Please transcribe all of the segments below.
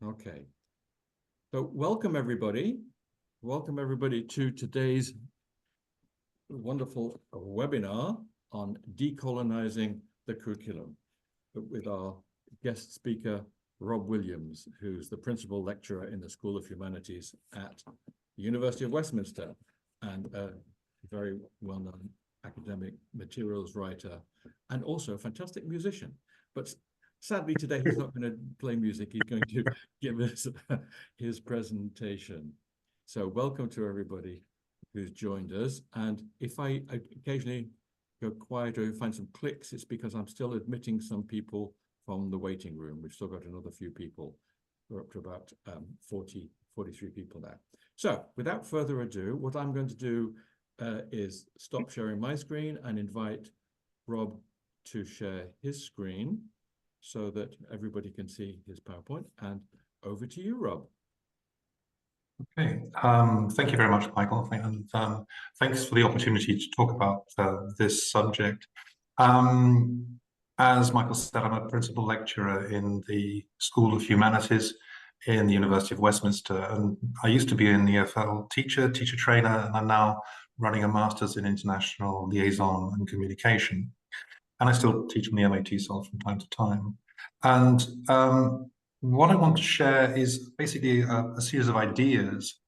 Okay. So welcome everybody. Welcome everybody to today's wonderful webinar on decolonizing the curriculum with our guest speaker, Rob Williams, who's the principal lecturer in the School of Humanities at the University of Westminster and a very well-known academic materials writer and also a fantastic musician. But sadly, today he's not going to play music. He's going to give us his presentation. So welcome to everybody who's joined us. And if I occasionally go quiet or find some clicks, it's because I'm still admitting some people from the waiting room. We've still got another few people. We're up to about 43 people now. So without further ado, what I'm going to do is stop sharing my screen and invite Rob to share his screen so that everybody can see his PowerPoint. And over to you, Rob. Okay, thank you very much, Michael, and thanks for the opportunity to talk about this subject. As Michael said, I'm a principal lecturer in the School of Humanities in the University of Westminster, and I used to be an EFL teacher trainer, and I'm now running a master's in international liaison and communication. And I still teach on the MAT side from time to time. And what I want to share is basically a series of ideas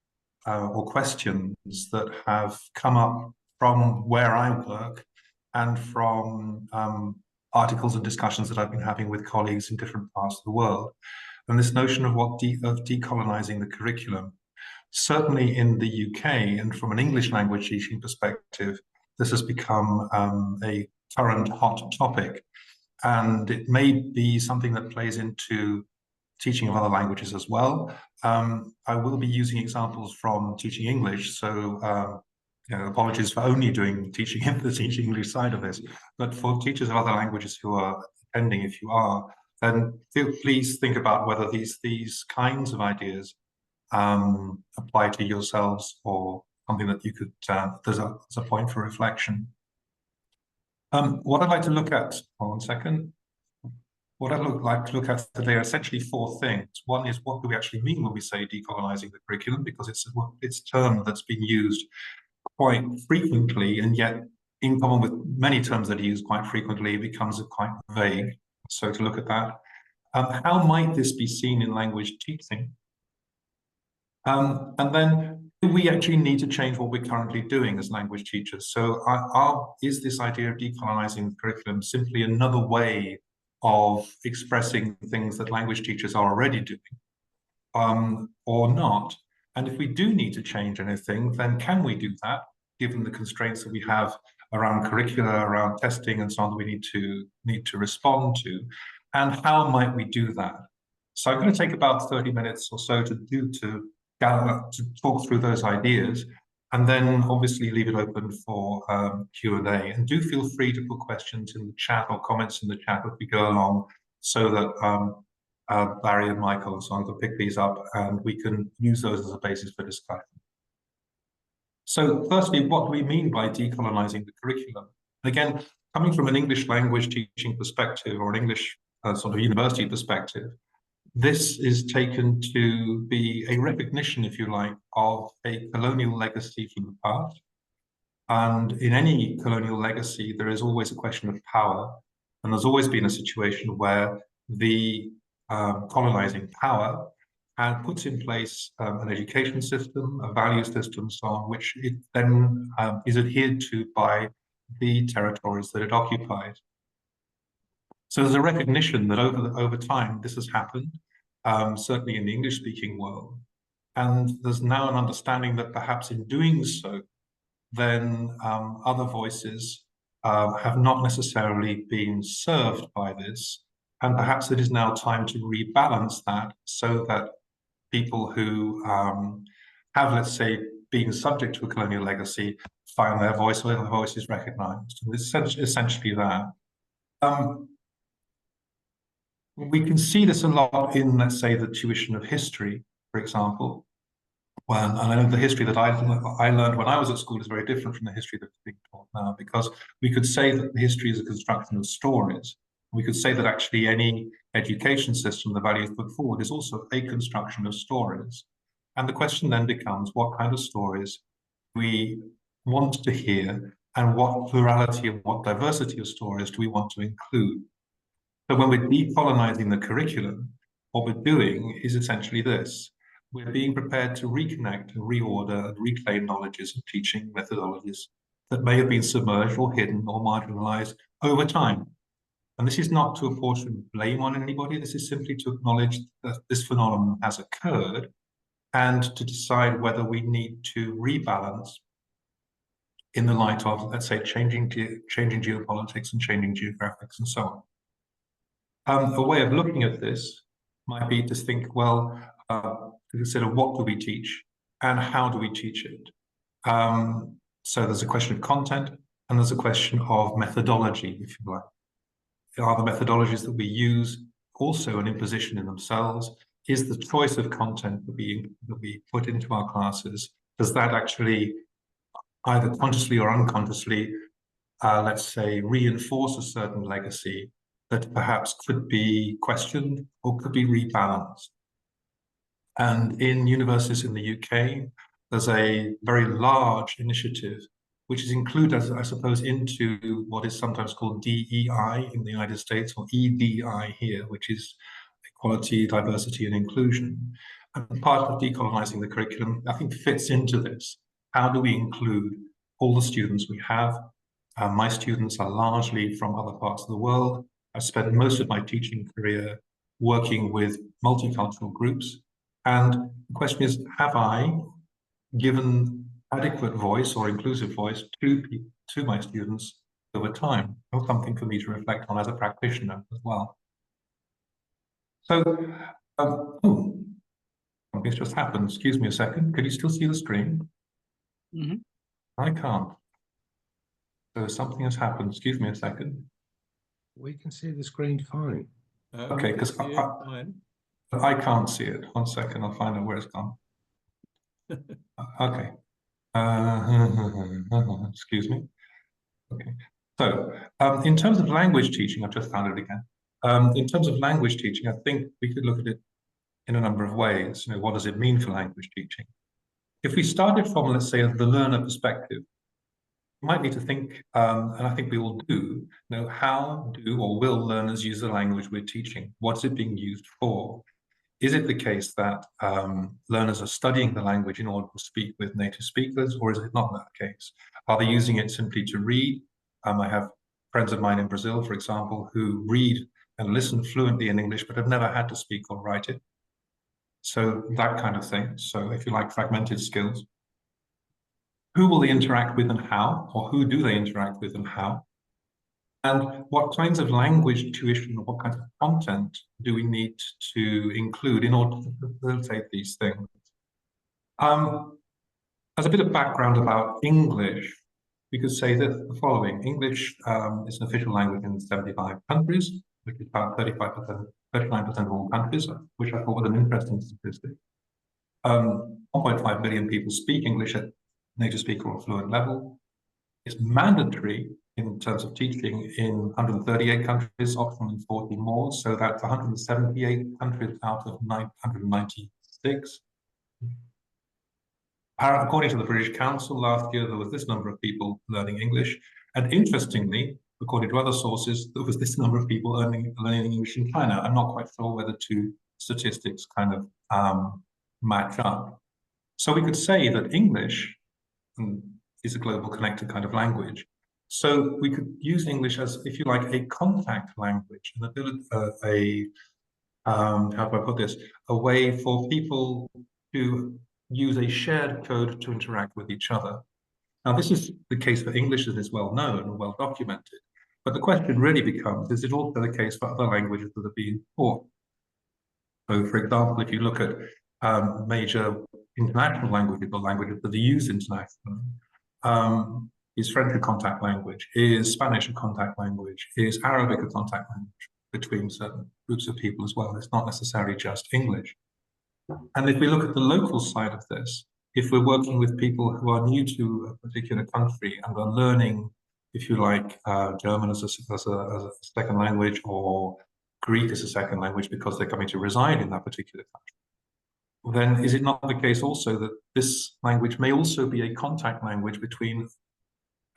or questions that have come up from where I work and from articles and discussions that I've been having with colleagues in different parts of the world. And this notion of decolonizing the curriculum, certainly in the UK and from an English language teaching perspective, this has become a current hot topic. And it may be something that plays into teaching of other languages as well. I will be using examples from teaching English, so apologies for only doing teaching in the teaching English side of this. But for teachers of other languages who are attending, if you are, then please think about whether these kinds of ideas apply to yourselves or something that you could, there's a point for reflection. What I'd like to look at, hold on a second. What I'd like to look at today are essentially four things. One is, what do we actually mean when we say decolonizing the curriculum? Because it's a term that's been used quite frequently, and yet in common with many terms that are used quite frequently, it becomes quite vague. So to look at that. How might this be seen in language teaching? And then, do we actually need to change what we're currently doing as language teachers? So is this idea of decolonizing the curriculum simply another way of expressing things that language teachers are already doing, or not? And if we do need to change anything, then can we do that, given the constraints that we have around curricula, around testing, and so on that we need to respond to? And how might we do that? So I'm going to take about 30 minutes or so to talk through those ideas, and then obviously leave it open for Q&A. And do feel free to put questions in the chat or comments in the chat as we go along, so that Barry and Michael and so on can pick these up and we can use those as a basis for discussion. So firstly, what do we mean by decolonizing the curriculum? Again, coming from an English language teaching perspective or an English sort of university perspective, this is taken to be a recognition, if you like, of a colonial legacy from the past. And in any colonial legacy, there is always a question of power. And there's always been a situation where the colonizing power puts in place an education system, a value system, so on, which it then is adhered to by the territories that it occupies. So there's a recognition that over time this has happened, certainly in the English-speaking world. And there's now an understanding that perhaps in doing so, then other voices have not necessarily been served by this. And perhaps it is now time to rebalance that so that people who have, let's say, been subject to a colonial legacy find their voice or their voice is recognized. And it's essentially that. We can see this a lot in, let's say, the tuition of history, for example. And I know the history that I learned when I was at school is very different from the history that's being taught now, because we could say that history is a construction of stories. We could say that actually any education system, the values put forward, is also a construction of stories. And the question then becomes, what kind of stories we want to hear, and what plurality and what diversity of stories do we want to include? So when we're decolonizing the curriculum, what we're doing is essentially this. We're being prepared to reconnect and reorder and reclaim knowledges and teaching methodologies that may have been submerged or hidden or marginalized over time. And this is not to apportion blame on anybody. This is simply to acknowledge that this phenomenon has occurred and to decide whether we need to rebalance in the light of, let's say, changing geopolitics and changing geographics and so on. A way of looking at this might be to think, well, to consider what do we teach and how do we teach it. So there's a question of content and there's a question of methodology, if you like. Are the methodologies that we use also an imposition in themselves? Is the choice of content that we put into our classes, does that actually either consciously or unconsciously, let's say, reinforce a certain legacy that perhaps could be questioned or could be rebalanced? And in universities in the UK, there's a very large initiative which is included, I suppose, into what is sometimes called DEI in the United States, or EDI here, which is equality, diversity, and inclusion. And part of decolonizing the curriculum, I think, fits into this. How do we include all the students we have? My students are largely from other parts of the world. I've spent most of my teaching career working with multicultural groups. And the question is, have I given adequate voice or inclusive voice to my students over time? Or something for me to reflect on as a practitioner as well. So, something's just happened. Excuse me a second. Can you still see the screen? Mm-hmm. I can't. So something has happened. Excuse me a second. We can see the screen fine. Okay, because I can't see it. 1 second, I'll find out where it's gone. Okay. Excuse me. Okay. So, in terms of language teaching, I've just found it again. In terms of language teaching, I think we could look at it in a number of ways. You know, what does it mean for language teaching? If we started from, let's say, the learner perspective, we might need to think, and I think we all do, you know, how do or will learners use the language we're teaching? What's it being used for? Is it the case that learners are studying the language in order to speak with native speakers, or is it not that case? Are they using it simply to read? I have friends of mine in Brazil, for example, who read and listen fluently in English, but have never had to speak or write it. So that kind of thing. So if you like, fragmented skills. Who will they interact with and how, or who do they interact with and how? And what kinds of language tuition or what kinds of content do we need to include in order to facilitate these things? As a bit of background about English, we could say that the following. English is an official language in 75 countries, which is about 35%, 39% of all countries, which I thought was an interesting statistic. 1.5 million people speak English at native speaker or fluent level. It's mandatory in terms of teaching in 138 countries, optional in 40 more, so that's 178 countries out of 996. According to the British Council, last year there was this number of people learning English, and interestingly, according to other sources, there was this number of people learning English in China. I'm not quite sure whether two statistics kind of match up. So we could say that English is a global connected kind of language. So we could use English as, if you like, a contact language, an ability, how do I put this? A way for people to use a shared code to interact with each other. Now, this is the case for English, as is well known and well documented. But the question really becomes, is it also the case for other languages that are being taught? So, for example, if you look at major international languages or languages that are used internationally, is French a contact language? Is Spanish a contact language? Is Arabic a contact language between certain groups of people as well? It's not necessarily just English. And if we look at the local side of this, if we're working with people who are new to a particular country and are learning, if you like, German as a second language, or Greek as a second language because they're coming to reside in that particular country, then is it not the case also that this language may also be a contact language between,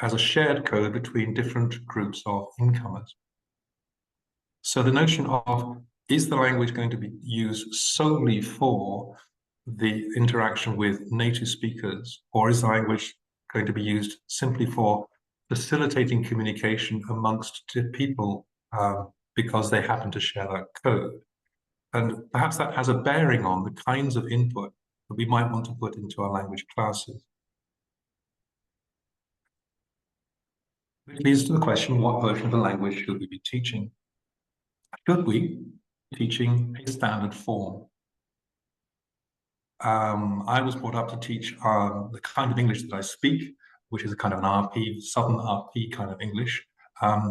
as a shared code between different groups of incomers? So the notion of, is the language going to be used solely for the interaction with native speakers, or is the language going to be used simply for facilitating communication amongst people because they happen to share that code? And perhaps that has a bearing on the kinds of input that we might want to put into our language classes. Which leads to the question, what version of the language should we be teaching? Should we be teaching a standard form? I was brought up to teach the kind of English that I speak, which is a kind of an RP, Southern RP kind of English,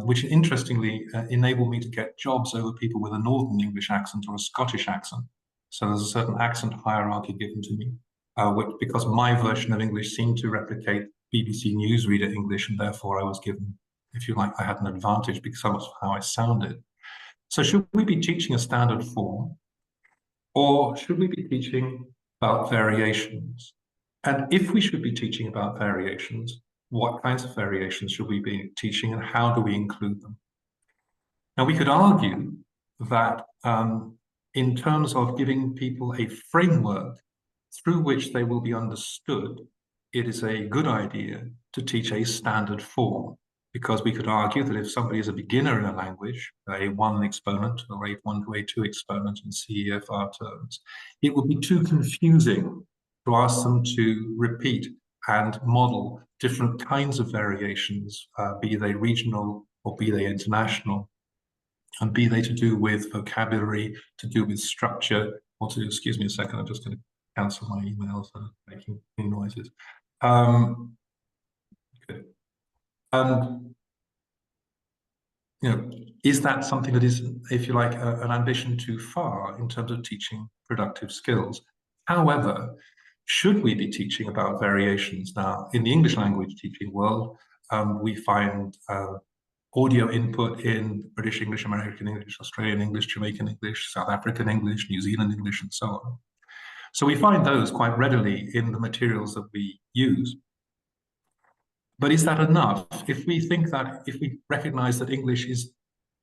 which interestingly enabled me to get jobs over people with a Northern English accent or a Scottish accent. So there's a certain accent hierarchy given to me, because my version of English seemed to replicate BBC newsreader English, and therefore I was given, if you like, I had an advantage because of how I sounded. So should we be teaching a standard form, or should we be teaching about variations? And if we should be teaching about variations, what kinds of variations should we be teaching, and how do we include them? Now, we could argue that in terms of giving people a framework through which they will be understood, it is a good idea to teach a standard form, because we could argue that if somebody is a beginner in a language, A1 exponent or A1 to A2 exponent in CEFR terms, it would be too confusing to ask them to repeat and model different kinds of variations, be they regional or be they international, and be they to do with vocabulary, to do with structure, or to, excuse me a second, I'm just going to cancel my emails and making noises. Okay. You know, is that something that is, if you like, an ambition too far in terms of teaching productive skills? However, should we be teaching about variations? Now, in the English language teaching world, we find audio input in British English, American English, Australian English, Jamaican English, South African English, New Zealand English, and so on. So we find those quite readily in the materials that we use. But is that enough? If we think that, if we recognize that English is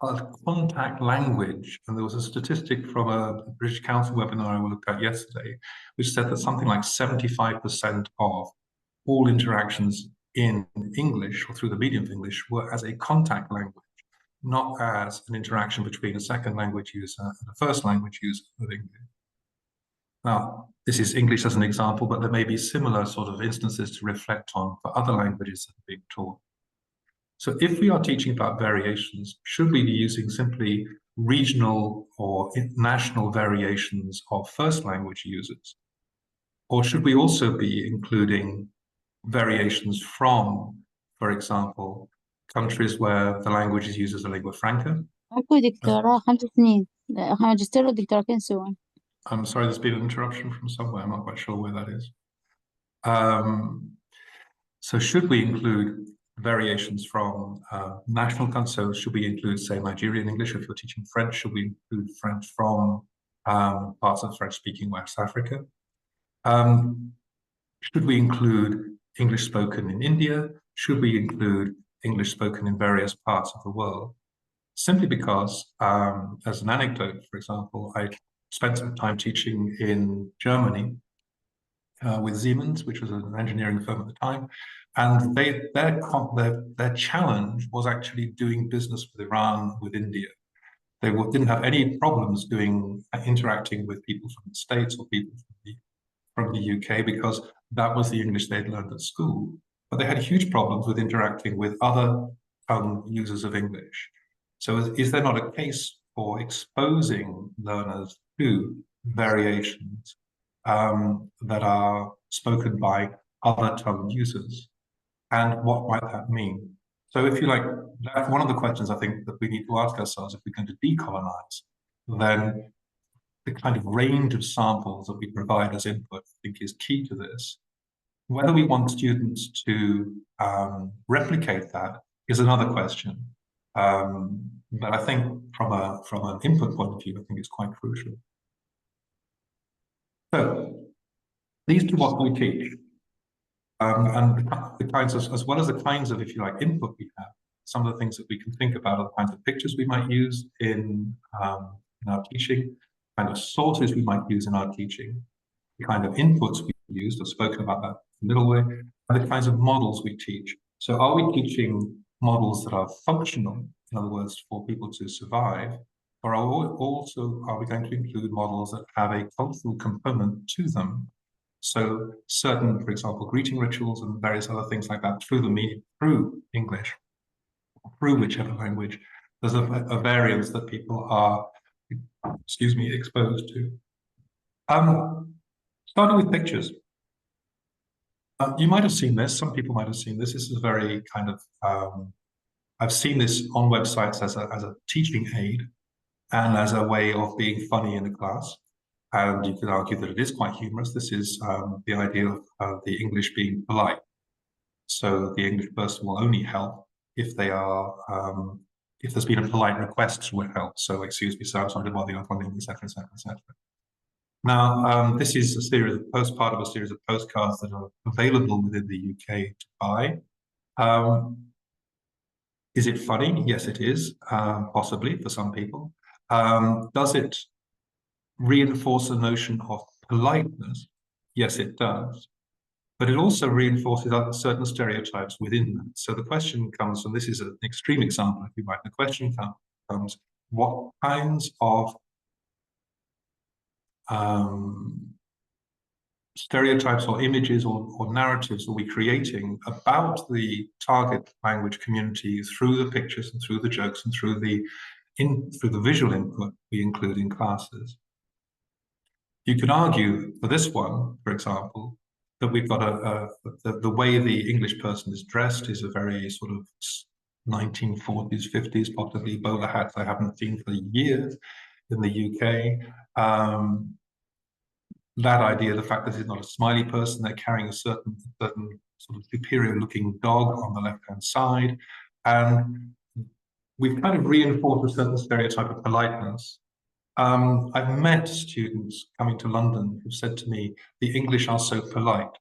a contact language, and there was a statistic from a British Council webinar I looked at yesterday, which said that something like 75% of all interactions in English or through the medium of English were as a contact language, not as an interaction between a second language user and a first language user of English. Now, this is English as an example, but there may be similar sort of instances to reflect on for other languages that are being taught. So if we are teaching about variations, should we be using simply regional or national variations of first language users? Or should we also be including variations from, for example, countries where the language is used as a lingua franca? I'm sorry, there's been an interruption from somewhere. I'm not quite sure where that is. So should we include variations from national countries? So should we include, say, Nigerian English? If you're teaching French, should we include French from parts of French-speaking West Africa? Should we include English spoken in India? Should we include English spoken in various parts of the world? Simply because, as an anecdote, for example, I spent some time teaching in Germany with Siemens, which was an engineering firm at the time, and their challenge was actually doing business with Iran, with India. They didn't have any problems interacting with people from the States or people from the UK, because that was the English they'd learned at school. But they had huge problems with interacting with other users of English. So is there not a case for exposing learners to variations that are spoken by other tongue users? And what might that mean? So if you like, that's one of the questions I think that we need to ask ourselves if we're going to decolonize, then the kind of range of samples that we provide as input, I think, is key to this. Whether we want students to replicate that is another question. But I think from an input point of view, I think it's quite crucial. So these two what we teach, and the kinds of, as well as the kinds of, if you like, input we have, some of the things that we can think about are the kinds of pictures we might use in our teaching, kind of sources we might use in our teaching, the kind of inputs we use, I've spoken about that a little way, and the kinds of models we teach. So are we teaching models that are functional, in other words, for people to survive, or are we going to include models that have a cultural component to them? So certain, for example, greeting rituals and various other things like that through English, through whichever language, there's a variance that people are, exposed to. Starting with pictures. You might have seen this, some people might have seen this. This is a very kind of, I've seen this on websites as a teaching aid and as a way of being funny in a class. And you could argue that it is quite humorous. This is the idea of the English being polite. So the English person will only help if they are, if there's been a polite request to help. So excuse me, sir, I'm sorry to bother you, I'm running, etc., etc., etc. Now, this is a series of part of a series of postcards that are available within the UK to buy. Is it funny? Yes, it is, possibly for some people. Does it reinforce a notion of politeness? Yes, it does. But it also reinforces certain stereotypes within that. So the question comes, and this is an extreme example, if you like, the question comes, what kinds of stereotypes or images or narratives are we creating about the target language community through the pictures and through the jokes and through the visual input we include in classes? You could argue for this one, for example, that we've got the way the English person is dressed is a very sort of 1940s, 50s, possibly bowler hats I haven't seen for years in the UK. That idea, the fact that he's not a smiley person, they're carrying a certain sort of superior looking dog on the left-hand side. And we've kind of reinforced a certain stereotype of politeness. I've met students coming to London who've said to me, the English are so polite,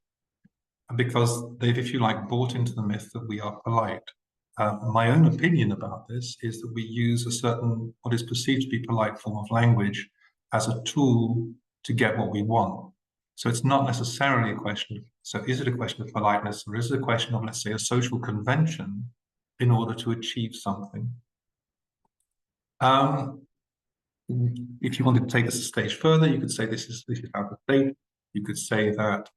because they've, if you like, bought into the myth that we are polite. My own opinion about this is that we use a certain, what is perceived to be polite form of language as a tool to get what we want. So it's not necessarily a question, so is it a question of politeness, or is it a question of, let's say, a social convention in order to achieve something? If you wanted to take this a stage further, you could say this is out of date. You could say that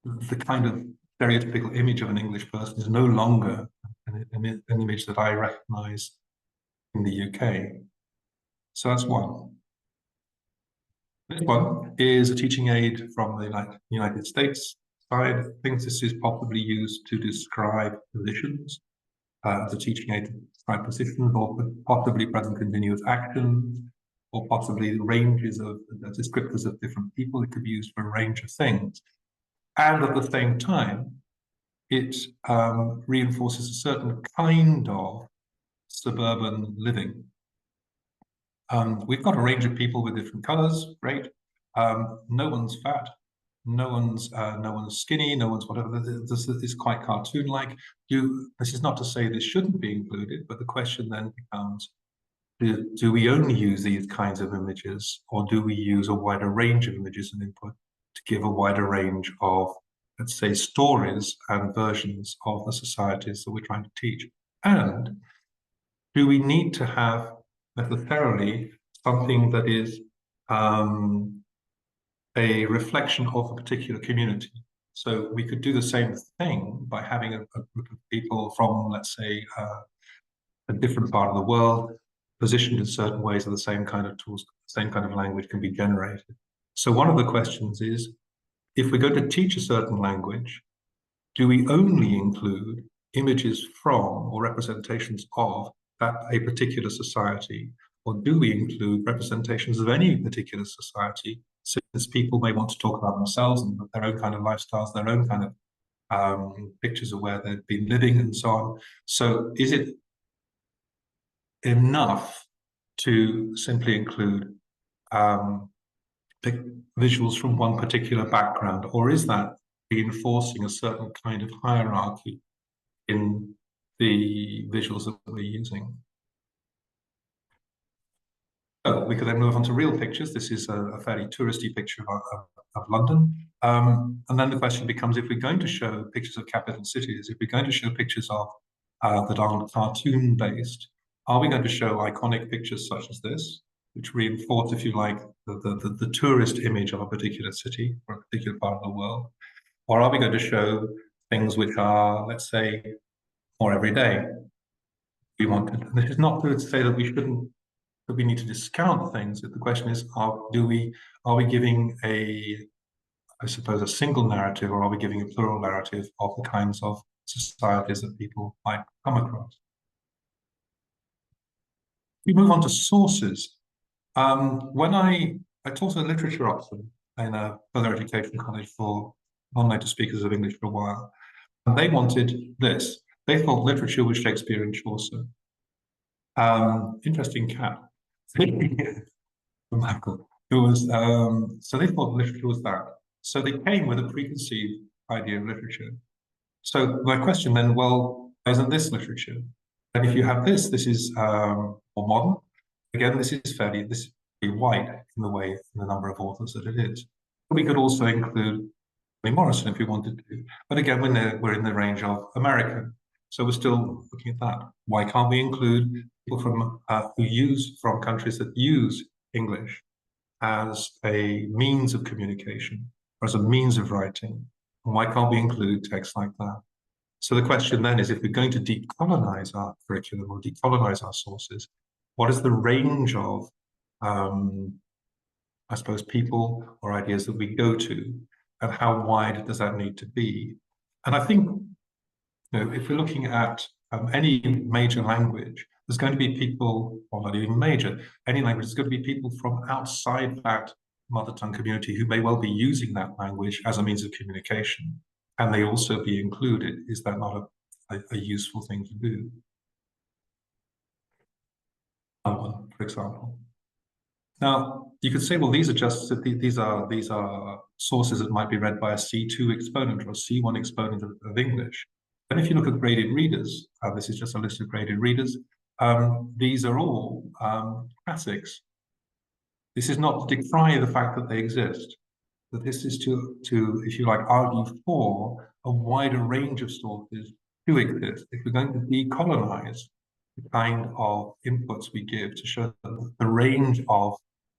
the kind of stereotypical image of an English person is no longer an image that I recognize in the UK. So that's one. This one is a teaching aid from the United States side. I think this is possibly used to describe positions, as a teaching aid to describe positions, or possibly present continuous actions, or possibly ranges of descriptors of different people. It could be used for a range of things. And at the same time, it reinforces a certain kind of suburban living. We've got a range of people with different colors, great. No one's fat, no one's skinny, no one's whatever. This is quite cartoon-like. This is not to say this shouldn't be included, but the question then becomes, do we only use these kinds of images, or do we use a wider range of images and input to give a wider range of, let's say, stories and versions of the societies that we're trying to teach? And do we need to have necessarily something that is a reflection of a particular community? So we could do the same thing by having a group of people from, let's say, a different part of the world, positioned in certain ways, that the same kind of tools, same kind of language can be generated. So one of the questions is, if we're going to teach a certain language, do we only include images from or representations of a particular society, or do we include representations of any particular society, since people may want to talk about themselves and their own kind of lifestyles, their own kind of pictures of where they've been living and so on. So is it enough to simply include visuals from one particular background, or is that reinforcing a certain kind of hierarchy in the visuals that we're using? So we could then move on to real pictures. This is a fairly touristy picture of London. And then the question becomes, if we're going to show pictures of capital cities, if we're going to show pictures of that aren't cartoon-based, are we going to show iconic pictures such as this, which reinforce, if you like, the tourist image of a particular city or a particular part of the world? Or are we going to show things which are, let's say, more everyday? We want to, this is not to say that we shouldn't, that we need to discount things. The question is, are we giving I suppose, a single narrative, or are we giving a plural narrative of the kinds of societies that people might come across? We move on to sources. When I taught a literature option in a further education college for non-native speakers of English for a while, and they wanted this. They thought literature was Shakespeare and Chaucer. Interesting cat. Michael. It was so they thought literature was that. So they came with a preconceived idea of literature. So my question then, well, isn't this literature? And if you have this is more modern. Again, this is fairly white in the number of authors that it is. We could also include Morrison if we wanted to, but again, we're in the range of American. So we're still looking at that. Why can't we include people from countries that use English as a means of communication, or as a means of writing? And why can't we include texts like that? So the question then is, if we're going to decolonize our curriculum or decolonize our sources, what is the range of, I suppose, people or ideas that we go to, and how wide does that need to be? And I think, if we're looking at any major language, there's going to be people, or not even major, any language, there's going to be people from outside that mother tongue community who may well be using that language as a means of communication. Can they also be included? Is that not a useful thing to do? For example. Now, you could say, well, these are sources that might be read by a C2 exponent or a C1 exponent of English. And if you look at graded readers, this is just a list of graded readers, these are all classics. This is not to decry the fact that they exist, but this is to, if you like, argue for a wider range of sources to exist. If we're going to decolonize the kind of inputs we give to show the range of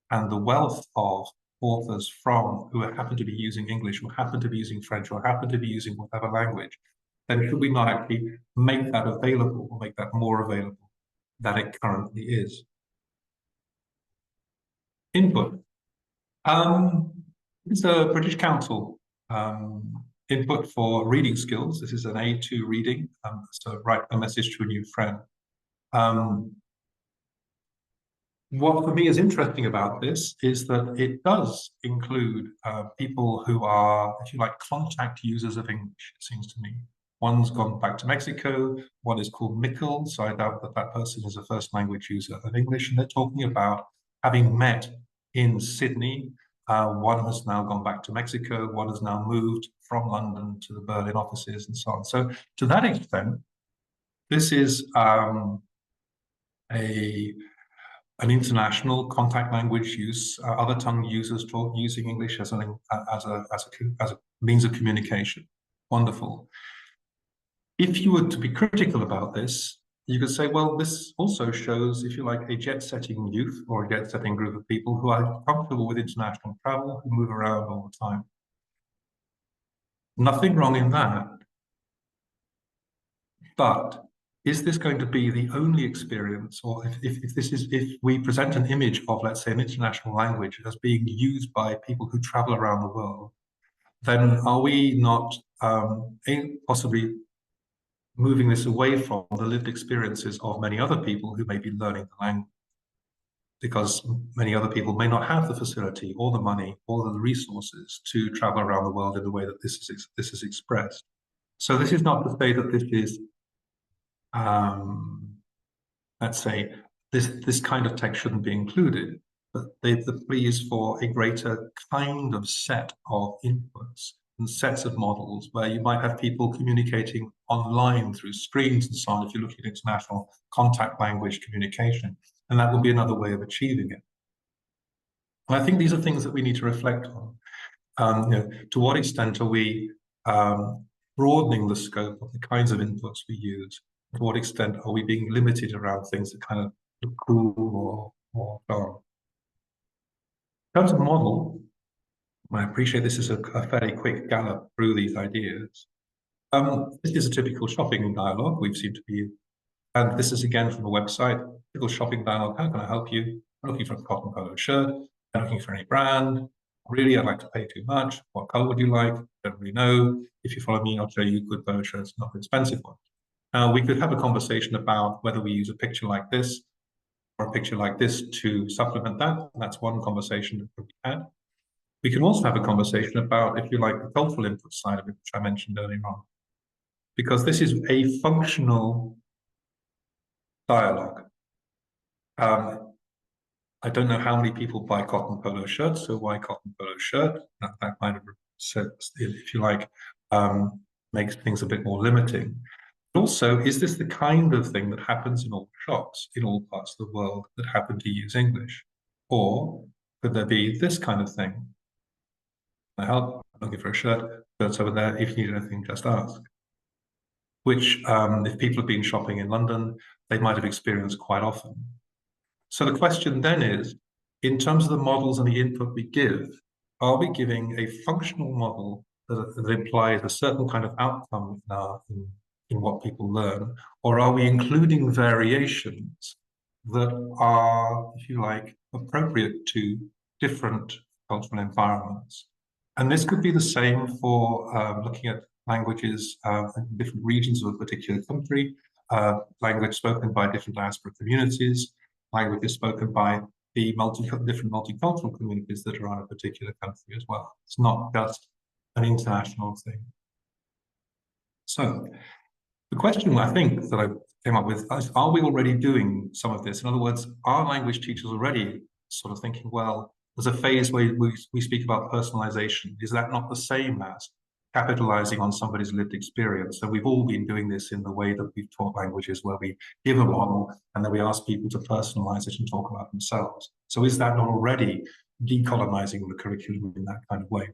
and the wealth of authors who happen to be using English, or happen to be using French, or happen to be using whatever language, then should we not actually make that available, or make that more available than it currently is? Input. It's a British Council input for reading skills. This is an A2 reading, so write a message to a new friend. What for me is interesting about this is that it does include people who are, if you like, contact users of English, it seems to me. One's gone back to Mexico, one is called Mikkel, so I doubt that that person is a first language user of English, and they're talking about having met in Sydney. One has now gone back to Mexico, one has now moved from London to the Berlin offices and so on. So to that extent, this is an international contact language use, other tongue users using English as a means of communication. Wonderful. If you were to be critical about this, you could say, well, this also shows, if you like, a jet-setting youth or a jet-setting group of people who are comfortable with international travel, who move around all the time. Nothing wrong in that. But is this going to be the only experience, or if we present an image of, let's say, an international language as being used by people who travel around the world, then are we not possibly moving this away from the lived experiences of many other people who may be learning the language? Because many other people may not have the facility or the money or the resources to travel around the world in the way that this is expressed. So this is not to say that this is, let's say, this kind of text shouldn't be included, but the plea is for a greater kind of set of inputs and sets of models where you might have people communicating online through screens and so on if you're looking at international contact language communication, and that will be another way of achieving it. And I think these are things that we need to reflect on. To what extent are we broadening the scope of the kinds of inputs we use? To what extent are we being limited around things that kind of look cool or dark? In terms of model, I appreciate this is a fairly quick gallop through these ideas. This is a typical shopping dialogue we've seen to be, and this is again from a website, typical shopping dialogue. How can I help you? I'm looking for a cotton polo shirt. I'm looking for any brand. Really, I'd like to pay too much. What color would you like? Don't really know. If you follow me, I'll show you good polo shirts, not expensive ones. We could have a conversation about whether we use a picture like this or a picture like this to supplement that. And that's one conversation that could be had. We can also have a conversation about, if you like, the cultural input side of it, which I mentioned earlier on. Because this is a functional dialogue. I don't know how many people buy cotton polo shirts, so why cotton polo shirt? That might have said, if you like, makes things a bit more limiting. But also, is this the kind of thing that happens in all shops in all parts of the world that happen to use English? Or could there be this kind of thing? Can I help? I'm looking for a shirt. Shirt's over there. If you need anything, just ask. Which, if people have been shopping in London, they might have experienced quite often. So the question then is, in terms of the models and the input we give, are we giving a functional model that implies a certain kind of outcome in what people learn, or are we including variations that are, if you like, appropriate to different cultural environments? And this could be the same for looking at languages in different regions of a particular country, language spoken by different diaspora communities, languages spoken by the different multicultural communities that are on a particular country as well. It's not just an international thing. So the question I think that I came up with is, are we already doing some of this? In other words, are language teachers already sort of thinking, well, there's a phase where we speak about personalization. Is that not the same as capitalizing on somebody's lived experience? So we've all been doing this in the way that we've taught languages, where we give a model and then we ask people to personalize it and talk about themselves. So is that not already decolonizing the curriculum in that kind of way?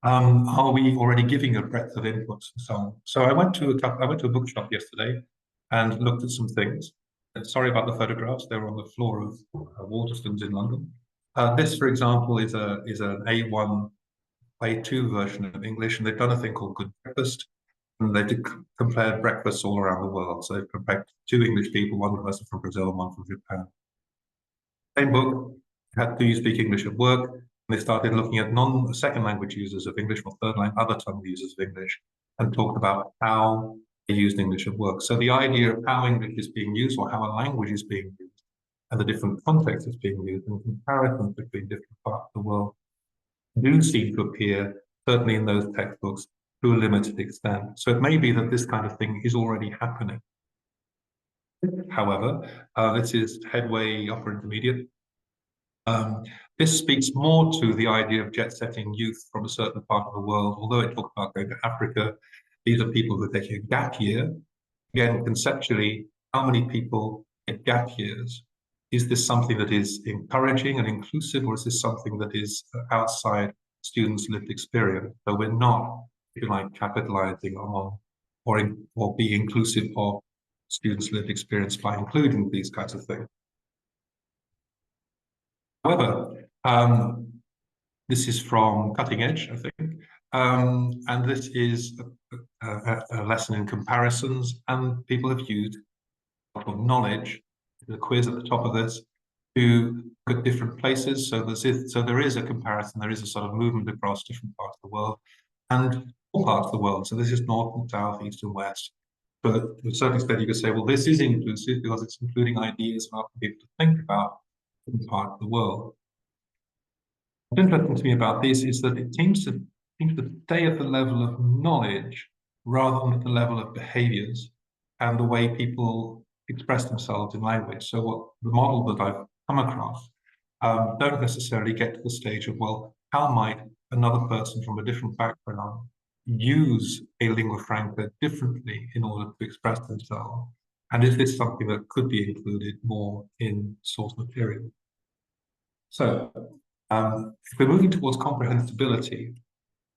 Are we already giving a breadth of inputs and so on? So I went to a bookshop yesterday and looked at some things. And sorry about the photographs; they were on the floor of Waterstones in London. This, for example, is an A1, A2 version of English, and they've done a thing called Good Breakfast, and they've compared breakfasts all around the world. So they've compared 2 English people, one person from Brazil and one from Japan. Same book, do you speak English at work? And they started looking at second language users of English or third language, other tongue users of English, and talked about how they used English at work. So the idea of how English is being used or how a language is being used and the different contexts it's being used and comparisons between different parts of the world do seem to appear, certainly in those textbooks, to a limited extent. So it may be that this kind of thing is already happening. However, this is headway upper intermediate. This speaks more to the idea of jet-setting youth from a certain part of the world. Although it talks about going to Africa, these are people who are taking a gap year. Again, conceptually, how many people get gap years? Is this something that is encouraging and inclusive, or is this something that is outside students' lived experience? So we're not, if you like, capitalizing on or being inclusive of students' lived experience by including these kinds of things. However, this is from Cutting Edge, I think, and this is a lesson in comparisons, and people have used a lot of knowledge, the quiz at the top of this, to look at different places. So there is a comparison, there is a sort of movement across different parts of the world, and all parts of the world. So this is north and south, east and west. But to a certain extent, you could say, well, this is inclusive because it's including ideas for people to think about different parts of the world. What's interesting to me about this is that it seems to seems to stay at the level of knowledge rather than at the level of behaviors and the way people express themselves in language. So what the model that I've come across don't necessarily get to the stage of, well, how might another person from a different background use a lingua franca differently in order to express themselves? And is this something that could be included more in source material? So if we're moving towards comprehensibility,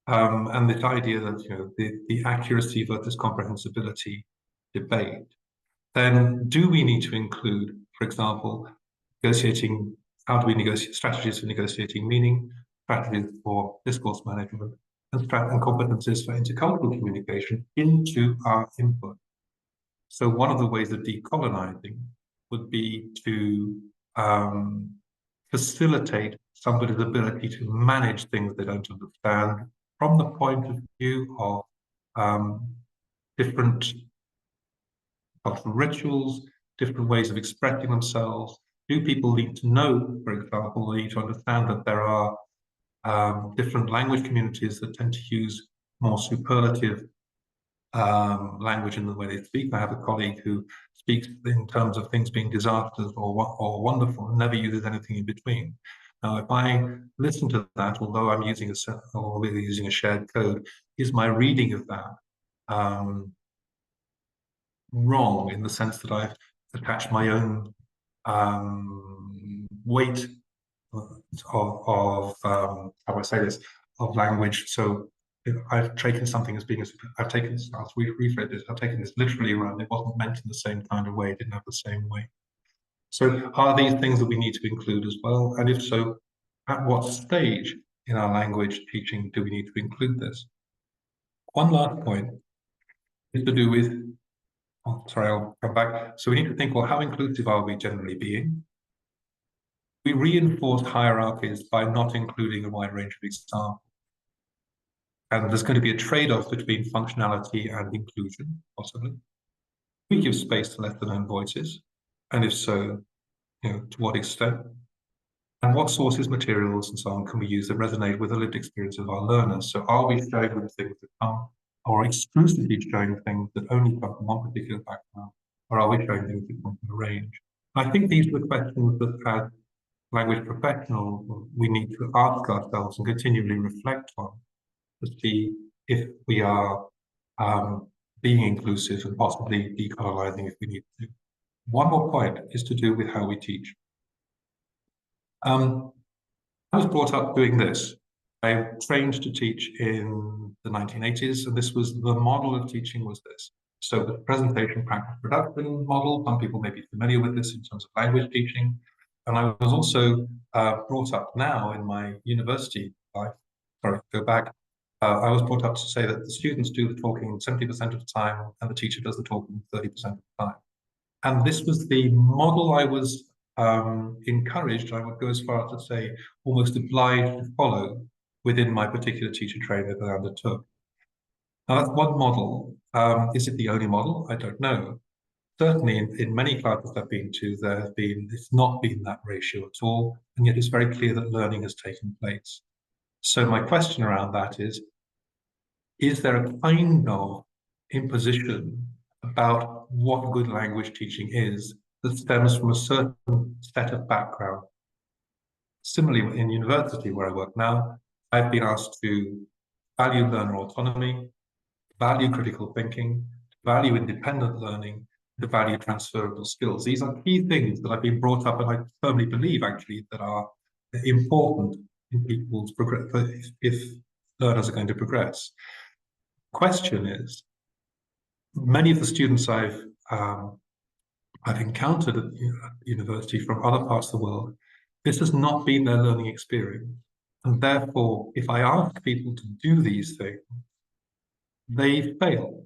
and this idea that the accuracy versus comprehensibility debate, then do we need to include, for example, negotiating, how do we negotiate strategies for negotiating meaning, strategies for discourse management, and competences for intercultural communication into our input? So one of the ways of decolonizing would be to facilitate somebody's ability to manage things they don't understand from the point of view of different cultural rituals, different ways of expressing themselves. Do people need to know, for example, they need to understand that there are different language communities that tend to use more superlative language in the way they speak. I have a colleague who speaks in terms of things being disasters or wonderful and never uses anything in between. Now, if I listen to that, although I'm using a shared code, is my reading of that wrong in the sense that I've attached my own weight of how do I say this, of language? So I've taken something as being, I've taken this, I'll rephrase this, I've taken this literally around, it wasn't meant in the same kind of way, it didn't have the same weight. So are these things that we need to include as well? And if so, at what stage in our language teaching do we need to include this? One last point is to do with, oh, sorry, I'll come back. So we need to think, well, how inclusive are we generally being? We reinforce hierarchies by not including a wide range of examples. And there's going to be a trade-off between functionality and inclusion, possibly. We give space to lesser-known voices, and if so, to what extent? And what sources, materials, and so on can we use that resonate with the lived experience of our learners? So are we showing them things that come, or exclusively showing things that only come from one particular background, or are we showing things that come from a range? I think these are the questions that as language professionals we need to ask ourselves and continually reflect on, to see if we are being inclusive and possibly decolonizing if we need to. One more point is to do with how we teach. I was brought up doing this. I trained to teach in the 1980s, and this was the model of teaching was this. So the presentation, practice, production model, some people may be familiar with this in terms of language teaching. And I was also brought up now in my university life, sorry, go back, I was brought up to say that the students do the talking 70% of the time and the teacher does the talking 30% of the time. And this was the model I was encouraged, I would go as far as to say, almost obliged to follow within my particular teacher training that I undertook. Now that's one model. Is it the only model? I don't know. Certainly in many classes I've been to, it's not been that ratio at all, and yet it's very clear that learning has taken place. So my question around that is there a kind of imposition about what good language teaching is that stems from a certain set of background? Similarly, in university where I work now, I've been asked to value learner autonomy, value critical thinking, value independent learning, to value transferable skills. These are key things that I've been brought up, and I firmly believe actually that are important in people's progress if learners are going to progress. Question is, many of the students I've encountered at university from other parts of the world, this has not been their learning experience. And therefore, if I ask people to do these things, they fail,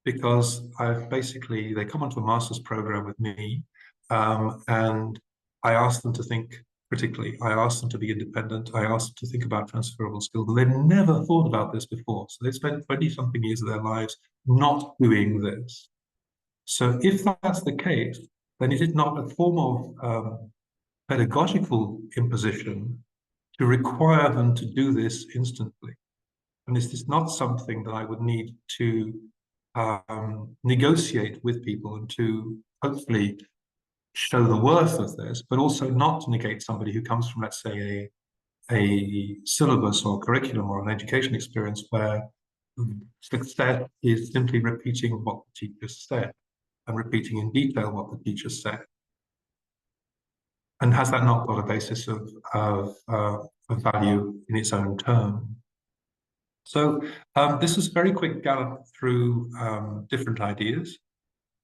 because they come onto a master's program with me, and I ask them to think critically. I ask them to be independent. I ask them to think about transferable skills. They've never thought about this before. So they've spent 20-something years of their lives not doing this. So if that's the case, then is it not a form of pedagogical imposition to require them to do this instantly? And this is not something that I would need to negotiate with people and to hopefully show the worth of this, but also not to negate somebody who comes from, let's say, a syllabus or curriculum or an education experience where success is simply repeating what the teacher said and repeating in detail what the teacher said. And has that not got a basis of value in its own term? So this is a very quick gallop through different ideas.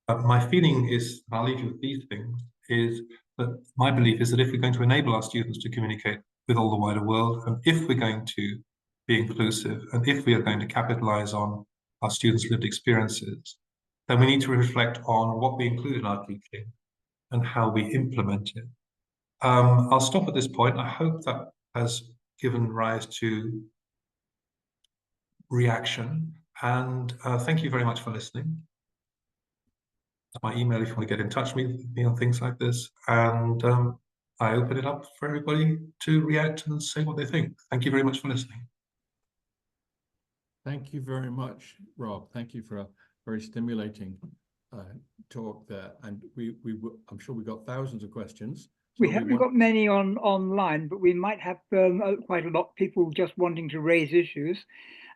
My feeling is, and I'll leave you with these things, is that my belief is that if we're going to enable our students to communicate with all the wider world, and if we're going to be inclusive, and if we are going to capitalize on our students' lived experiences, then we need to reflect on what we include in our teaching and how we implement it. I'll stop at this point. I hope that has given rise to reaction, and thank you very much for listening. That's my email if you want to get in touch with me on things like this, and I open it up for everybody to react and say what they think. Thank you very much for listening. Thank you very much, Rob. Thank you for a very stimulating talk there. And I'm sure we got thousands of questions. We haven't got many online, but we might have quite a lot of people just wanting to raise issues.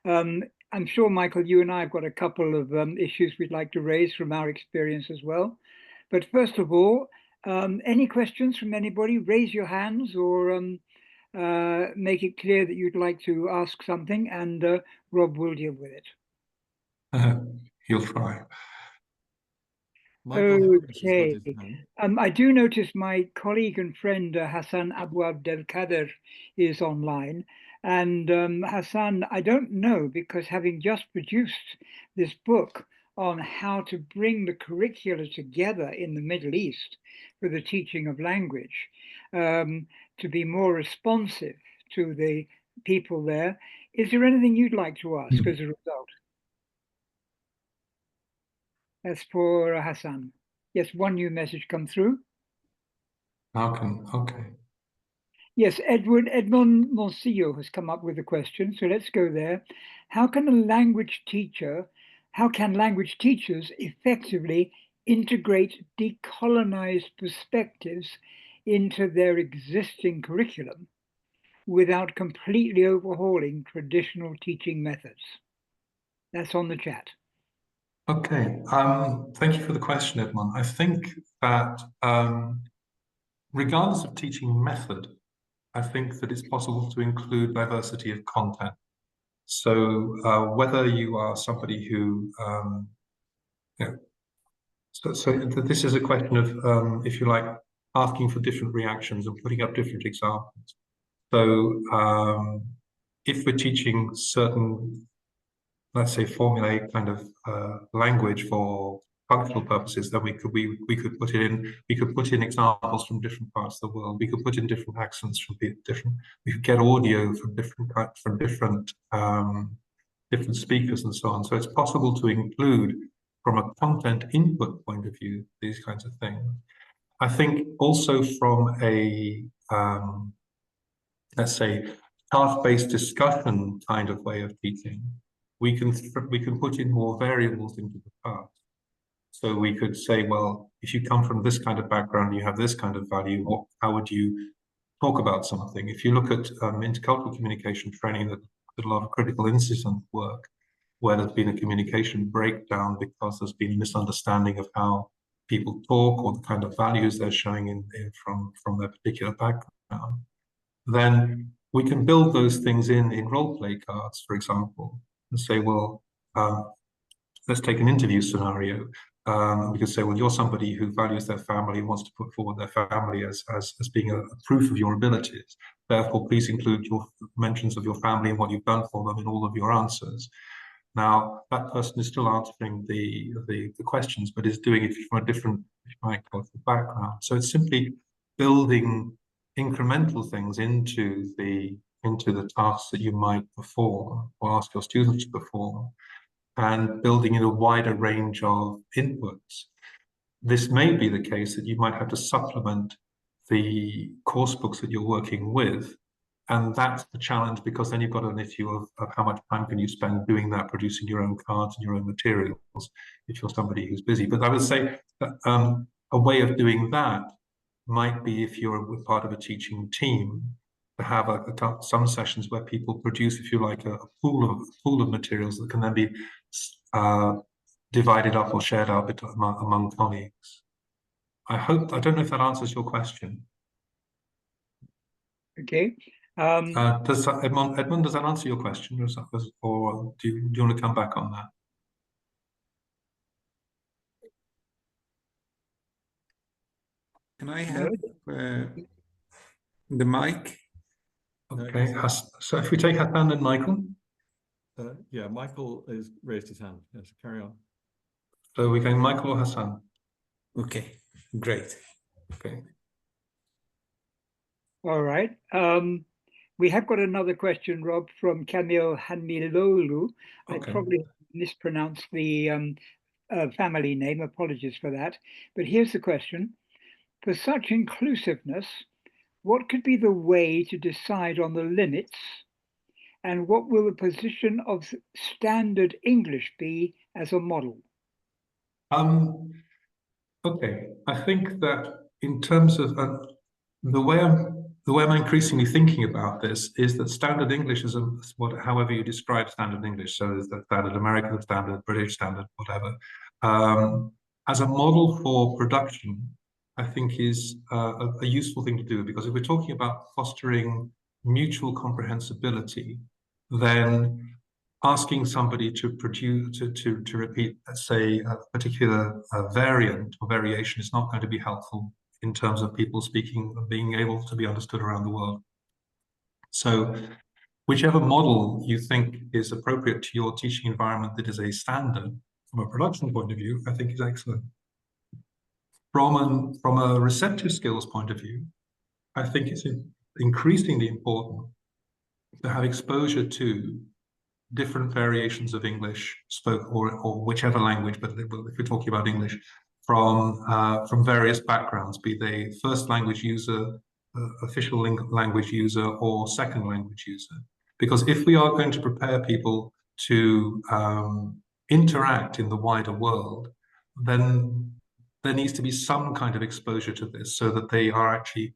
I'm sure, Michael, you and I have got a couple of issues we'd like to raise from our experience as well. But first of all, any questions from anybody? Raise your hands or make it clear that you'd like to ask something, and Rob will deal with it. He'll try. Okay. I do notice my colleague and friend Hassan Abu Abdelkader is online. And Hassan, I don't know, because having just produced this book on how to bring the curricula together in the Middle East for the teaching of language, to be more responsive to the people there, is there anything you'd like to ask as a result? That's for Hassan. Yes, one new message come through. Okay. Yes, Edmond Monsillo has come up with a question, so let's go there. How can language teachers effectively integrate decolonized perspectives into their existing curriculum without completely overhauling traditional teaching methods? That's on the chat. Okay, thank you for the question, Edmond. I think that regardless of teaching method, I think that it's possible to include diversity of content. So whether you are somebody who, so this is a question of, if you like, asking for different reactions and putting up different examples. So if we're teaching certain, let's say, formulaic kind of language for functional purposes, then we could put in examples from different parts of the world. We could put in different accents from different. We could get audio from different speakers and so on. So it's possible to include, from a content input point of view, these kinds of things. I think also from a let's say task-based discussion kind of way of teaching, we can put in more variables into the task. So we could say, well, if you come from this kind of background, you have this kind of value, how would you talk about something? If you look at intercultural communication training, that a lot of critical incident work, where there's been a communication breakdown because there's been a misunderstanding of how people talk or the kind of values they're showing from their particular background, then we can build those things in role play cards, for example, and say, well, let's take an interview scenario. We could say, well, you're somebody who values their family, wants to put forward their family as being a proof of your abilities. Therefore, please include your mentions of your family and what you've done for them in all of your answers. Now, that person is still answering the questions, but is doing it from a different background. So it's simply building incremental things into the tasks that you might perform or ask your students to perform, and building in a wider range of inputs. This may be the case that you might have to supplement the course books that you're working with And that's the challenge, because then you've got an issue of how much time can you spend doing that, producing your own cards and your own materials, if you're somebody who's busy. But I would say that a way of doing that might be, if you're part of a teaching team, to have some sessions where people produce, if you like, a pool of materials that can then be divided up or shared out among colleagues. I don't know if that answers your question. Okay. Does Edmund, does that answer your question, or do you want to come back on that? Can I have the mic? Okay, so if we take Hassan and Michael. Yeah, Michael has raised his hand. Yes, carry on. So we're going Michael or Hassan? Okay, great. Okay. All right. We have got another question, Rob, from Camille Hanmilolu. I probably mispronounced the family name. Apologies for that. But here's the question. For such inclusiveness, what could be the way to decide on the limits, and what will the position of standard English be as a model? Okay, I think that in terms of the way I'm increasingly thinking about this is that standard English is however you describe standard English, so is the standard American standard, British standard, whatever, as a model for production, I think is a useful thing to do, because if we're talking about fostering mutual comprehensibility, then asking somebody to produce, to repeat, let's say, a particular variant or variation is not going to be helpful in terms of people speaking and being able to be understood around the world. So whichever model you think is appropriate to your teaching environment that is a standard from a production point of view, I think is excellent. From a receptive skills point of view, I think it's increasingly important to have exposure to different variations of English spoke or whichever language, but if we're talking about English, from various backgrounds, be they first language user, official language user, or second language user. Because if we are going to prepare people to interact in the wider world, then there needs to be some kind of exposure to this, so that they are actually,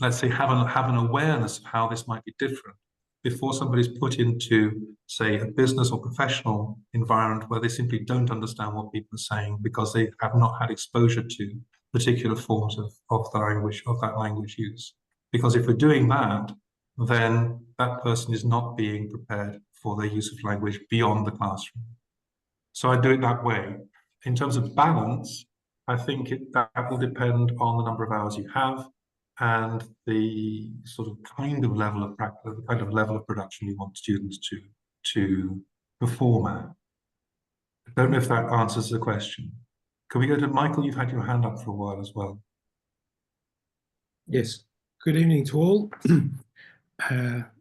let's say, have an awareness of how this might be different before somebody's put into, say, a business or professional environment where they simply don't understand what people are saying because they have not had exposure to particular forms of that language use. Because if we're doing that, then that person is not being prepared for their use of language beyond the classroom. So I do it that way. In terms of balance, I think that will depend on the number of hours you have and the sort of kind of level of practice, the kind of level of production you want students to perform at. I don't know if that answers the question. Can we go to Michael? You've had your hand up for a while as well. Yes. Good evening to all.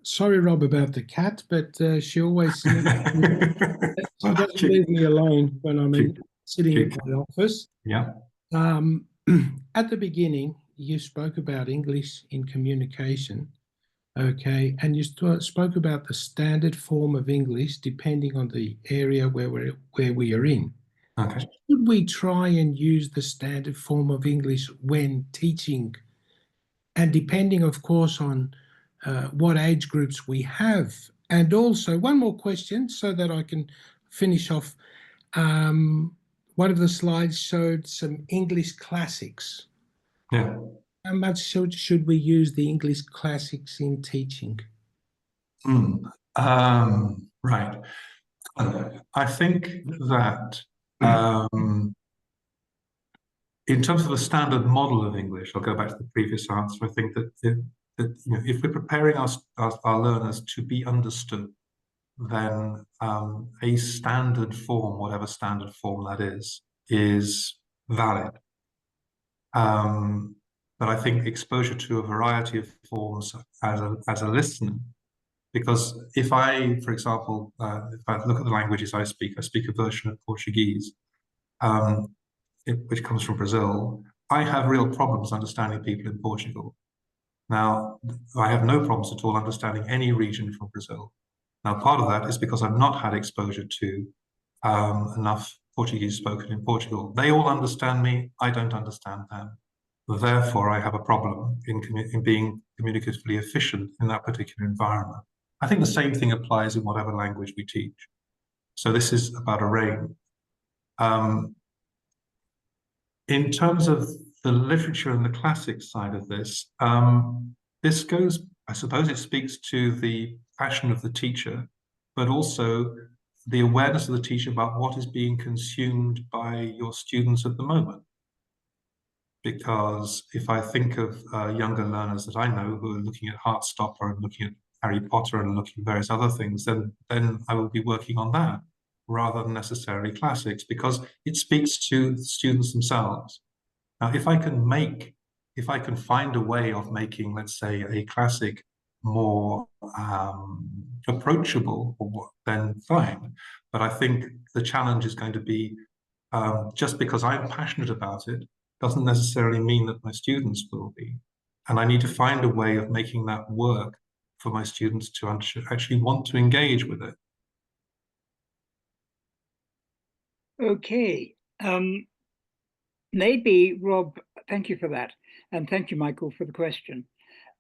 Sorry, Rob, about the cat, but she always she doesn't leave me alone when I'm sitting in my office. Yeah. At the beginning, you spoke about English in communication, okay, and you spoke about the standard form of English depending on the area where we are in. Okay. Should we try and use the standard form of English when teaching, and depending, of course, on what age groups we have? And also, one more question so that I can finish off. One of the slides showed some English classics. Yeah. How much should we use the English classics in teaching? Right. I think that in terms of the standard model of English, I'll go back to the previous answer. I think that if we're preparing our learners to be understood, then a standard form, whatever standard form that is valid. But I think exposure to a variety of forms as a listener, because if I, for example, if I look at the languages I speak a version of Portuguese, which comes from Brazil. I have real problems understanding people in Portugal. Now, I have no problems at all understanding any region from Brazil. Now, part of that is because I've not had exposure to enough Portuguese spoken in Portugal. They all understand me, I don't understand them. Therefore, I have a problem in being communicatively efficient in that particular environment. I think the same thing applies in whatever language we teach. So this is about a range. In terms of the literature and the classic side of this, this goes, I suppose it speaks to the passion of the teacher, but also the awareness of the teacher about what is being consumed by your students at the moment. Because if I think of younger learners that I know who are looking at Heartstopper and looking at Harry Potter and looking at various other things, then I will be working on that rather than necessarily classics, because it speaks to the students themselves. Now, if I can find a way of making, let's say, a classic more approachable, then fine. But I think the challenge is going to be, just because I'm passionate about it, doesn't necessarily mean that my students will be. And I need to find a way of making that work for my students to actually want to engage with it. Okay. Maybe, Rob, thank you for that. And thank you, Michael, for the question.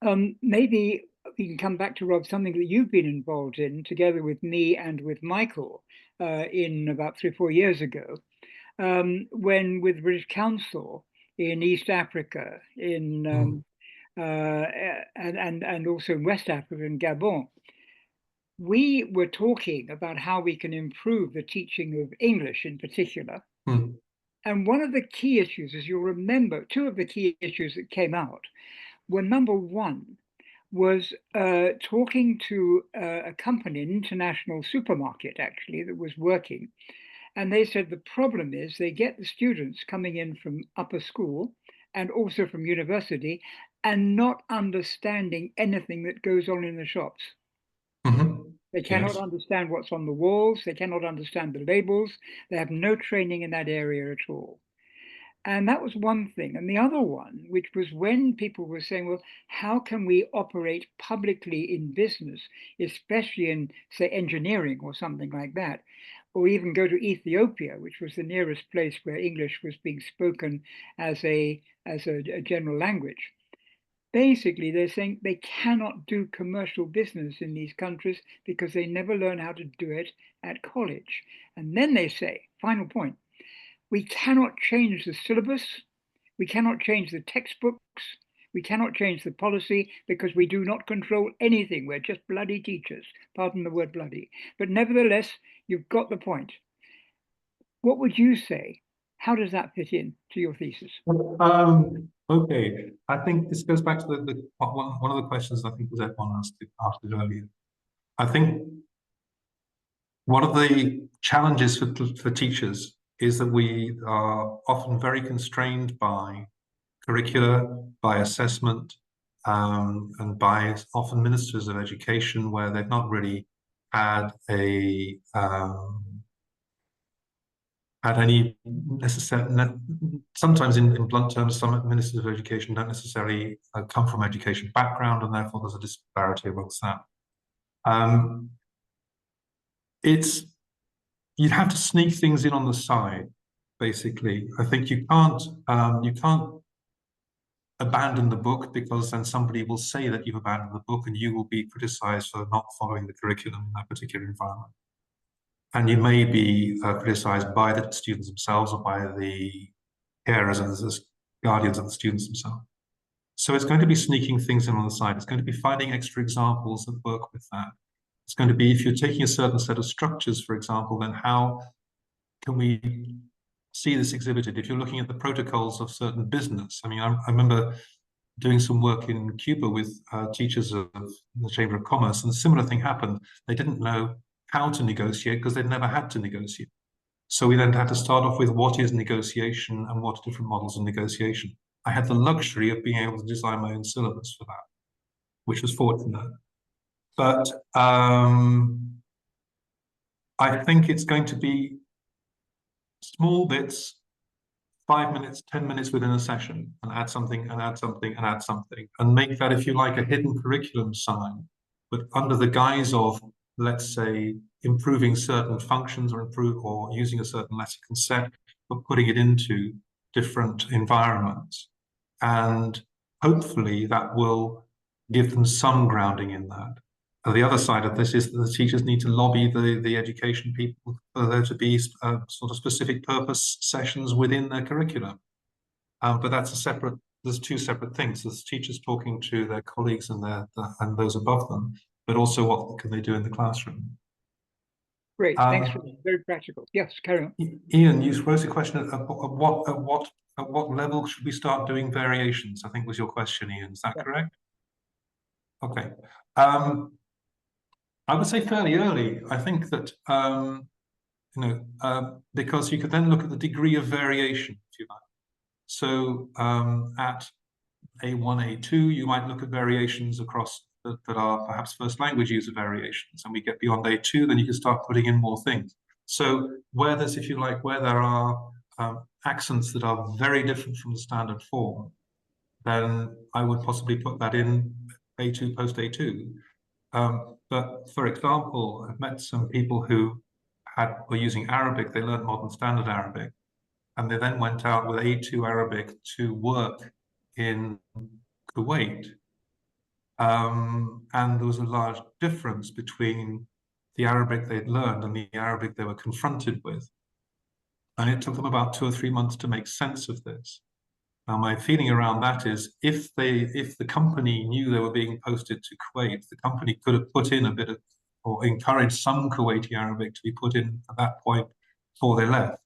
Maybe we can come back to, Rob, something that you've been involved in together with me and with Michael in about 3 or 4 years ago, when with British Council in East Africa, in and also in West Africa, in Gabon, we were talking about how we can improve the teaching of English in particular. And one of the key issues, as you'll remember, 2 of the key issues that came out were, number 1 was talking to a company, an international supermarket actually, that was working. And they said the problem is they get the students coming in from upper school and also from university and not understanding anything that goes on in the shops. They cannot understand what's on the walls. They cannot understand the labels. They have no training in that area at all. And that was one thing. And the other one, which was when people were saying, well, how can we operate publicly in business, especially in, say, engineering or something like that, or even go to Ethiopia, which was the nearest place where English was being spoken as a general language. Basically, they're saying they cannot do commercial business in these countries because they never learn how to do it at college. And then they say, final point, we cannot change the syllabus, we cannot change the textbooks, we cannot change the policy because we do not control anything. We're just bloody teachers. Pardon the word bloody. But nevertheless, you've got the point. What would you say? How does that fit in to your thesis? Okay, I think this goes back to one of the questions I think was everyone asked it earlier. I think one of the challenges for teachers is that we are often very constrained by curricula, by assessment, and by often ministers of education where they've not really had any necessary, sometimes in blunt terms, some ministers of education don't necessarily come from education background, and therefore there's a disparity amongst that. You'd have to sneak things in on the side, basically. I think you can't abandon the book, because then somebody will say that you've abandoned the book and you will be criticized for not following the curriculum in that particular environment. And you may be criticized by the students themselves or by the carers and the guardians of the students themselves. So it's going to be sneaking things in on the side. It's going to be finding extra examples that work with that. It's going to be, if you're taking a certain set of structures, for example, then how can we see this exhibited? If you're looking at the protocols of certain business, I mean, I remember doing some work in Cuba with teachers of the Chamber of Commerce, and a similar thing happened. They didn't know how to negotiate because they'd never had to negotiate. So we then had to start off with what is negotiation and what are different models of negotiation. I had the luxury of being able to design my own syllabus for that, which was fortunate. But I think it's going to be small bits 5 minutes, 10 minutes within a session, and add something and add something and add something, and make that, if you like, a hidden curriculum sign, but under the guise of, let's say, improving certain functions or using a certain lexicon set, but putting it into different environments. And hopefully that will give them some grounding in that. And the other side of this is that the teachers need to lobby the education people for there to be sort of specific purpose sessions within their curriculum. But that's there's two separate things. There's teachers talking to their colleagues and those above them, but also what can they do in the classroom. Great, thanks. Very practical. Yes, carry on. Ian, you raised a question at what level should we start doing variations? I think was your question, Ian. Is that correct? Okay. I would say fairly early. I think that because you could then look at the degree of variation, if you like. So at A1, A2, you might look at variations across that are perhaps first language user variations, and we get beyond A2, then you can start putting in more things. So where there's, if you like, where there are accents that are very different from the standard form, then I would possibly put that in A2 post A2. But for example, I've met some people who were using Arabic. They learned modern standard Arabic, and they then went out with A2 Arabic to work in Kuwait. And there was a large difference between the Arabic they'd learned and the Arabic they were confronted with. And it took them about 2 or 3 months to make sense of this. Now, my feeling around that is if the company knew they were being posted to Kuwait, the company could have put in a bit of, or encouraged some Kuwaiti Arabic to be put in at that point before they left.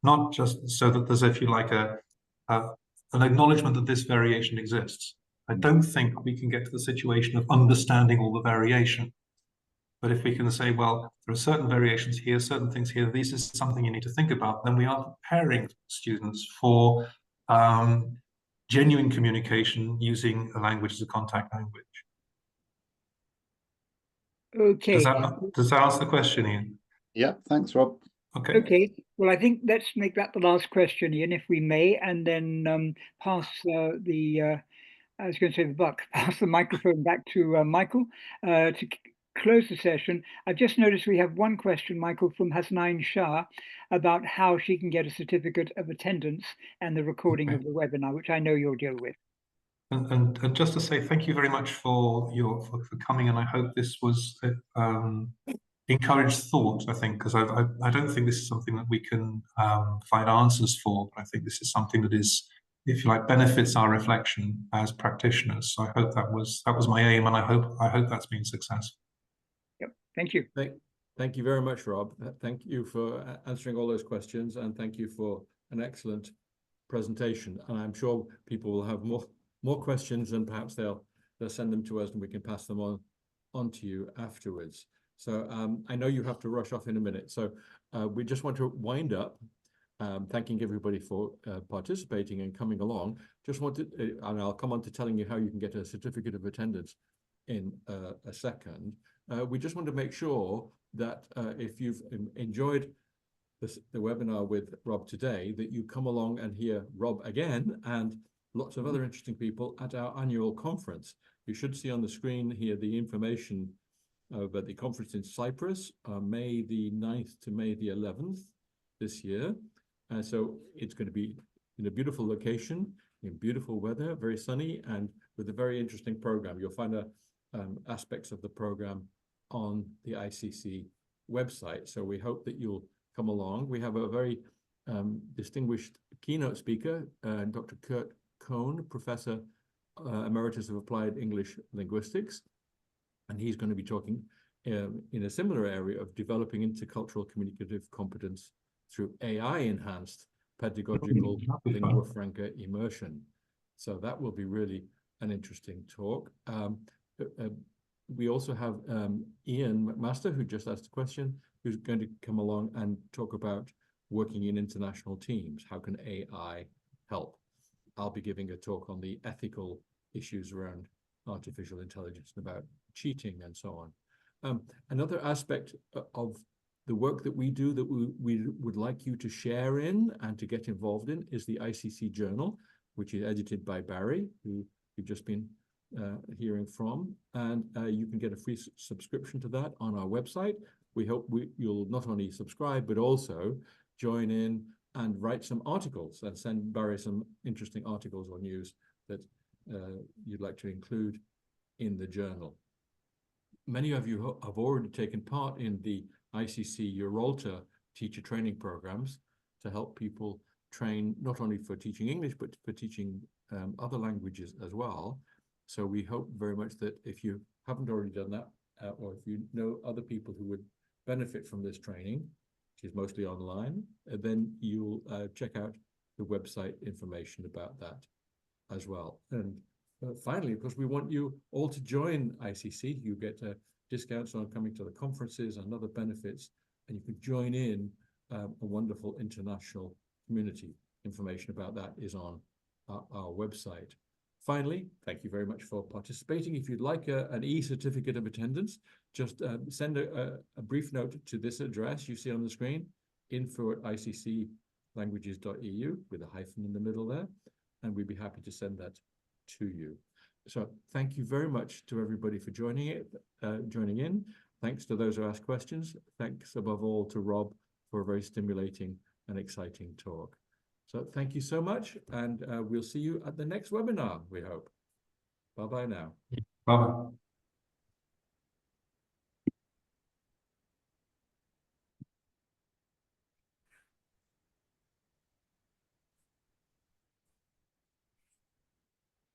Not just so that there's, if you like, an acknowledgement that this variation exists. I don't think we can get to the situation of understanding all the variation. But if we can say, well, there are certain variations here, certain things here, this is something you need to think about, then we are preparing students for genuine communication using a language as a contact language. Okay. Does that answer the question, Ian? Yeah, thanks, Rob. Okay. Okay. Well, I think let's make that the last question, Ian, if we may, and then pass I was going to say the buck, pass the microphone back to Michael to close the session. I've just noticed we have one question, Michael, from Hasnain Shah about how she can get a certificate of attendance and the recording of the webinar, which I know you'll deal with. And just to say thank you very much for coming, and I hope this was encouraged thought, I think, because I don't think this is something that we can find answers for, but I think this is something that is, if you like, benefits our reflection as practitioners. So I hope that was my aim, and I hope that's been successful. Yep. Thank you. Thank you very much, Rob. Thank you for answering all those questions, and thank you for an excellent presentation. And I'm sure people will have more questions, and perhaps they'll send them to us, and we can pass them on to you afterwards. So I know you have to rush off in a minute, so we just want to wind up. Thanking everybody for participating and coming along. Just wanted, and I'll come on to telling you how you can get a certificate of attendance in a second. We just want to make sure that if you've enjoyed the webinar with Rob today, that you come along and hear Rob again and lots of other interesting people at our annual conference. You should see on the screen here the information about the conference in Cyprus, May the 9th to May the 11th this year. So it's going to be in a beautiful location, in beautiful weather, very sunny, and with a very interesting program. You'll find aspects of the program on the ICC website. So we hope that you'll come along. We have a very distinguished keynote speaker, Dr. Kurt Cohn, Professor Emeritus of Applied English Linguistics. And he's going to be talking in a similar area of developing intercultural communicative competence through AI-enhanced pedagogical lingua franca immersion. So that will be really an interesting talk. We also have Ian McMaster, who just asked a question, who's going to come along and talk about working in international teams. How can AI help? I'll be giving a talk on the ethical issues around artificial intelligence and about cheating and so on. Another aspect of The work that we do that we would like you to share in and to get involved in is the ICC Journal, which is edited by Barry, who you've just been hearing from. And you can get a free subscription to that on our website. We hope you'll not only subscribe, but also join in and write some articles and send Barry some interesting articles or news that you'd like to include in the journal. Many of you have already taken part in the ICC Euralter teacher training programs to help people train not only for teaching English, but for teaching other languages as well. So we hope very much that if you haven't already done that, or if you know other people who would benefit from this training, which is mostly online, then you'll check out the website information about that as well. And finally, of course, we want you all to join ICC. You get discounts on coming to the conferences and other benefits, and you can join in a wonderful international community. Information about that is on our website. Finally, thank you very much for participating. If you'd like an e-certificate of attendance, just send a brief note to this address you see on the screen, info@icclanguages.eu with a hyphen in the middle there, and we'd be happy to send that to you. So thank you very much to everybody for joining in. Thanks to those who asked questions. Thanks above all to Rob for a very stimulating and exciting talk. So thank you so much, and we'll see you at the next webinar, we hope. Bye-bye now. Bye-bye.